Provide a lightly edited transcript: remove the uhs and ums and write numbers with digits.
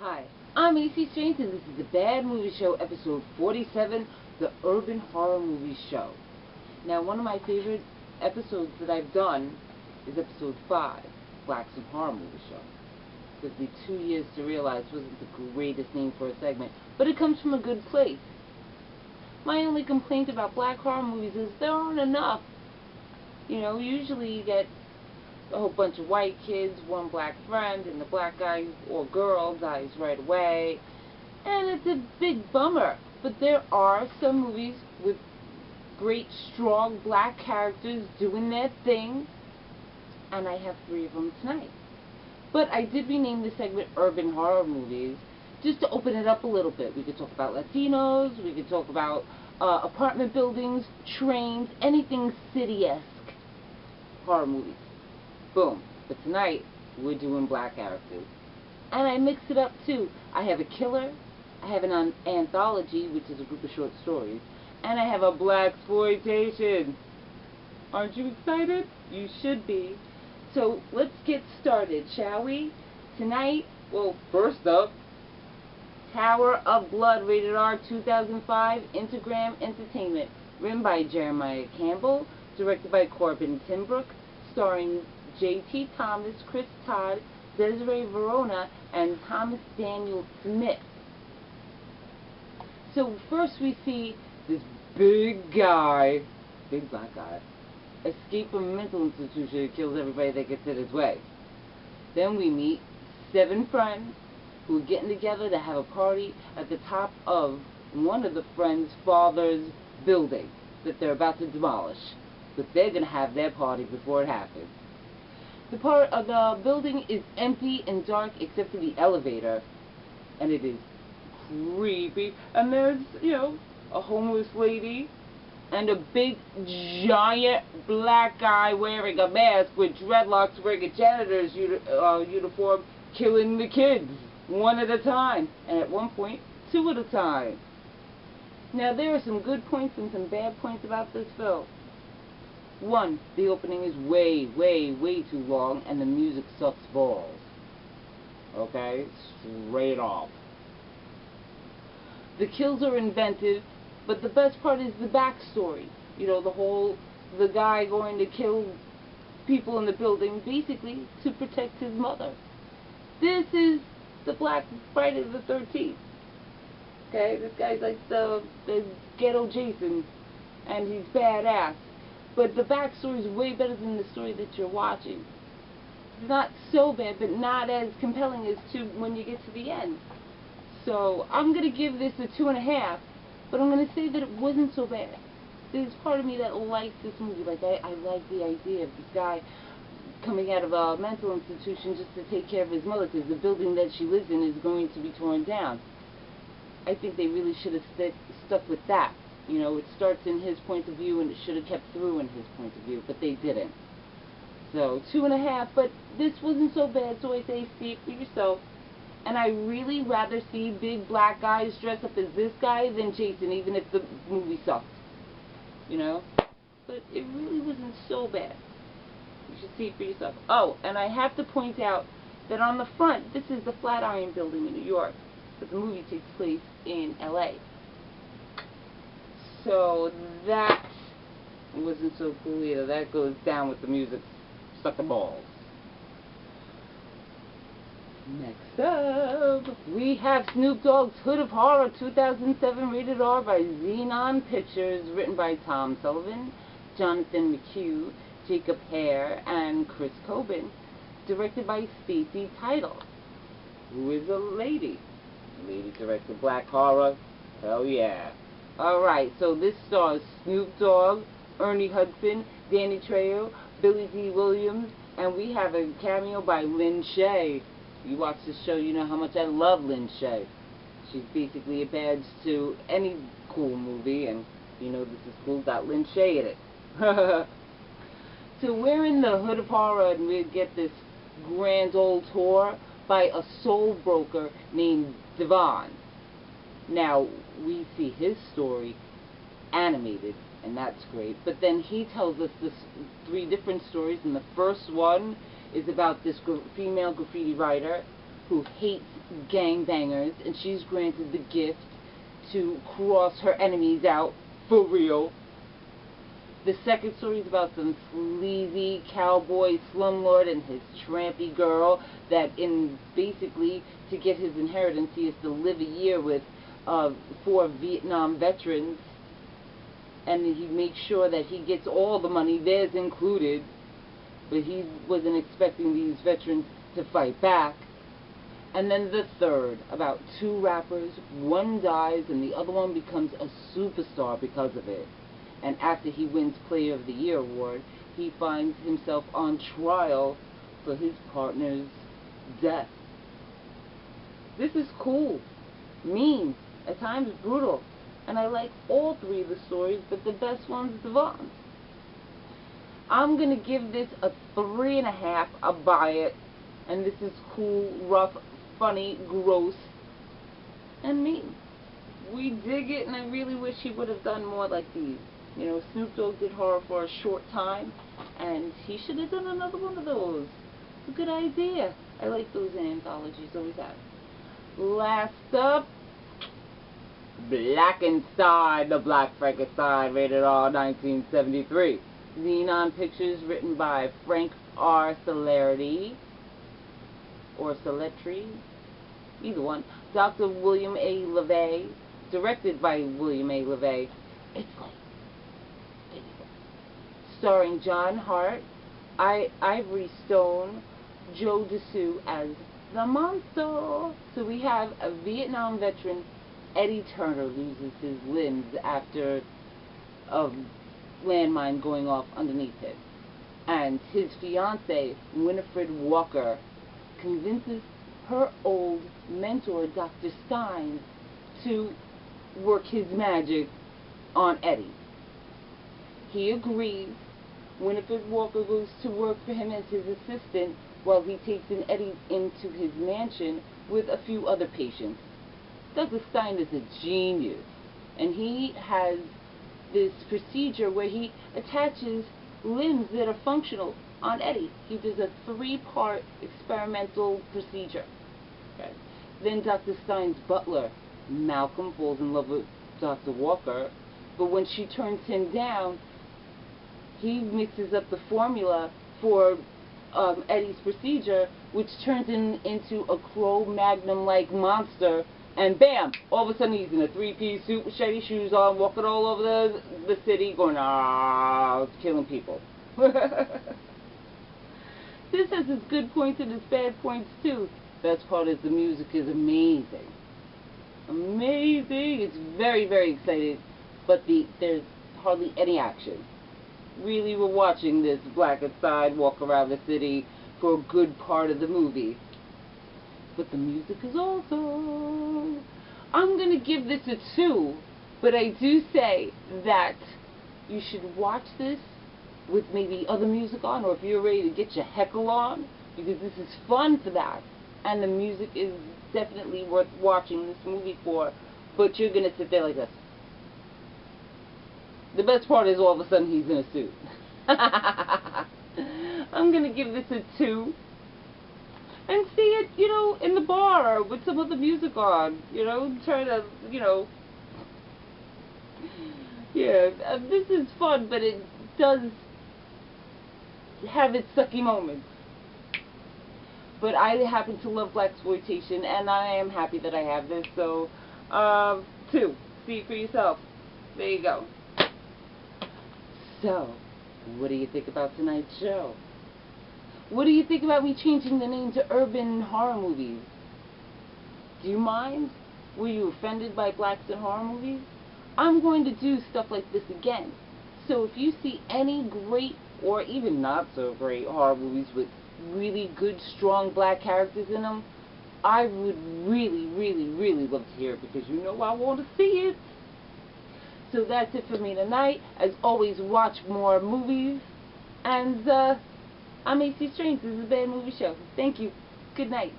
Hi, I'm AC Strange, and this is the Bad Movie Show, episode 47, the Urban Horror Movie Show. Now, one of my favorite episodes that I've done is episode 5, Blacks and Horror Movie Show. It took me 2 years to realize it wasn't the greatest name for a segment, but it comes from a good place. My only complaint about black horror movies is there aren't enough. You know, usually you get a whole bunch of white kids, one black friend, and the black guy or girl dies right away. And it's a big bummer. But there are some movies with great, strong black characters doing their thing. And I have 3 of them tonight. But I did rename the segment Urban Horror Movies just to open it up a little bit. We could talk about Latinos, we could talk about apartment buildings, trains, anything city-esque horror movies. Boom. But tonight, we're doing black characters. And I mix it up too. I have a killer, I have an anthology, which is a group of short stories, and I have a blaxploitation. Aren't you excited? You should be. So let's get started, shall we? Tonight, well, first up, Tower of Blood, rated R, 2005, Intergram Entertainment, written by Jeremiah Campbell, directed by Corbin Timbrook, starring J.T. Thomas, Chris Todd, Desiree Verona, and Thomas Daniel Smith. So first we see this big guy, big black guy, escape from a mental institution and kills everybody that gets in his way. Then we meet 7 friends who are getting together to have a party at the top of one of the friends' father's building that they're about to demolish. But they're going to have their party before it happens. The part of the building is empty and dark except for the elevator, and it is creepy. And there's, you know, a homeless lady and a big giant black guy wearing a mask with dreadlocks, wearing a janitor's uniform, killing the kids one at a time, and at one point 2 at a time. Now there are some good points and some bad points about this film. 1, the opening is way too long, and the music sucks balls. Okay? Straight off. The kills are inventive, but the best part is the backstory. You know, the guy going to kill people in the building, basically, to protect his mother. This is the Black Friday the 13th. Okay? This guy's like the ghetto Jason, and he's badass. But the backstory is way better than the story that you're watching. It's not so bad, but not as compelling as when you get to the end. So I'm going to give this a 2.5, but I'm going to say that it wasn't so bad. There's part of me that likes this movie. Like, I like the idea of this guy coming out of a mental institution just to take care of his mother, because the building that she lives in is going to be torn down. I think they really should have stuck with that. You know, it starts in his point of view, and it should have kept through in his point of view, but they didn't. So, 2.5, but this wasn't so bad, so I say see it for yourself. And I really rather see big black guys dress up as this guy than Jason, even if the movie sucked. You know? But it really wasn't so bad. You should see it for yourself. Oh, and I have to point out that on the front, this is the Flatiron Building in New York, but the movie takes place in L.A. So that wasn't so cool either. That goes down with the music. Suck the balls. Next up, we have Snoop Dogg's Hood of Horror, 2007, rated R by Xenon Pictures, written by Tom Sullivan, Jonathan McHugh, Jacob Hare, and Chris Coben, directed by Stacey Title, who is a lady. Lady directed black horror. Hell yeah. Alright, so this stars Snoop Dogg, Ernie Hudson, Danny Trejo, Billy D. Williams, and we have a cameo by Lynn Shay. You watch this show, you know how much I love Lynn Shay. She's basically a badge to any cool movie, and you know this is cool, got Lynn Shay in it. So we're in the Hood of Horror, and we get this grand old tour by a soul broker named Devon. Now, we see his story animated, and that's great. But then he tells us this 3 different stories, and the first one is about this female graffiti writer who hates gangbangers, and she's granted the gift to cross her enemies out for real. The second story is about some sleazy cowboy slumlord and his trampy girl that basically to get his inheritance he has to live a year with 4 Vietnam veterans, and he makes sure that he gets all the money, theirs included, but he wasn't expecting these veterans to fight back. And then the third, about 2 rappers, one dies and the other one becomes a superstar because of it. And after he wins Player of the Year award, he finds himself on trial for his partner's death. This is cool, mean, at times brutal, and I like all 3 of the stories, but the best one's Devon's. I'm going to give this a 3.5. I'll buy it, and this is cool, rough, funny, gross, and mean. We dig it, and I really wish he would have done more like these. You know, Snoop Dogg did horror for a short time, and he should have done another one of those. It's a good idea. I like those in anthologies, always have. Last up, Blackenstein, the Black Frankenstein, rated R, 1973. Xenon Pictures, written by Frank R. Celerity, or Celetri, either one. Dr. William A. LeVay, directed by William A. LeVay. It's like, starring John Hart, Ivory Stone, Joe Dussault as the monster. So we have a Vietnam veteran, Eddie Turner, loses his limbs after a landmine going off underneath him. And his fiancée, Winifred Walker, convinces her old mentor, Dr. Stein, to work his magic on Eddie. He agrees. Winifred Walker goes to work for him as his assistant while he takes Eddie into his mansion with a few other patients. Dr. Stein is a genius, and he has this procedure where he attaches limbs that are functional on Eddie. He does a 3-part experimental procedure. Okay. Then Dr. Stein's butler, Malcolm, falls in love with Dr. Walker, but when she turns him down, he mixes up the formula for Eddie's procedure, which turns him into a Cro-Magnon-like monster, and bam! All of a sudden he's in a 3-piece suit with shiny shoes on, walking all over the city, going, killing people. This has its good points and its bad points too. Best part is the music is amazing. Amazing! It's very, very exciting, but there's hardly any action. Really, we're watching this Blackenstein walk around the city for a good part of the movie. But the music is awesome. I'm going to give this a 2, but I do say that you should watch this with maybe other music on, or if you're ready to get your heckle on, because this is fun for that. And the music is definitely worth watching this movie for, but you're going to sit there like this. The best part is all of a sudden he's in a suit. I'm going to give this a 2. And see it, you know, in the bar with some other music on. You know, try to, you know. Yeah, this is fun, but it does have its sucky moments. But I happen to love blaxploitation, and I am happy that I have this. So, 2. See it for yourself. There you go. So, what do you think about tonight's show? What do you think about me changing the name to Urban Horror Movies? Do you mind? Were you offended by blacks in horror movies? I'm going to do stuff like this again. So if you see any great or even not so great horror movies with really good, strong black characters in them, I would really, really, really love to hear it, because you know I want to see it. So that's it for me tonight. As always, watch more movies. And I'm AC Strange. This is a Bad Movie Show. Thank you. Good night.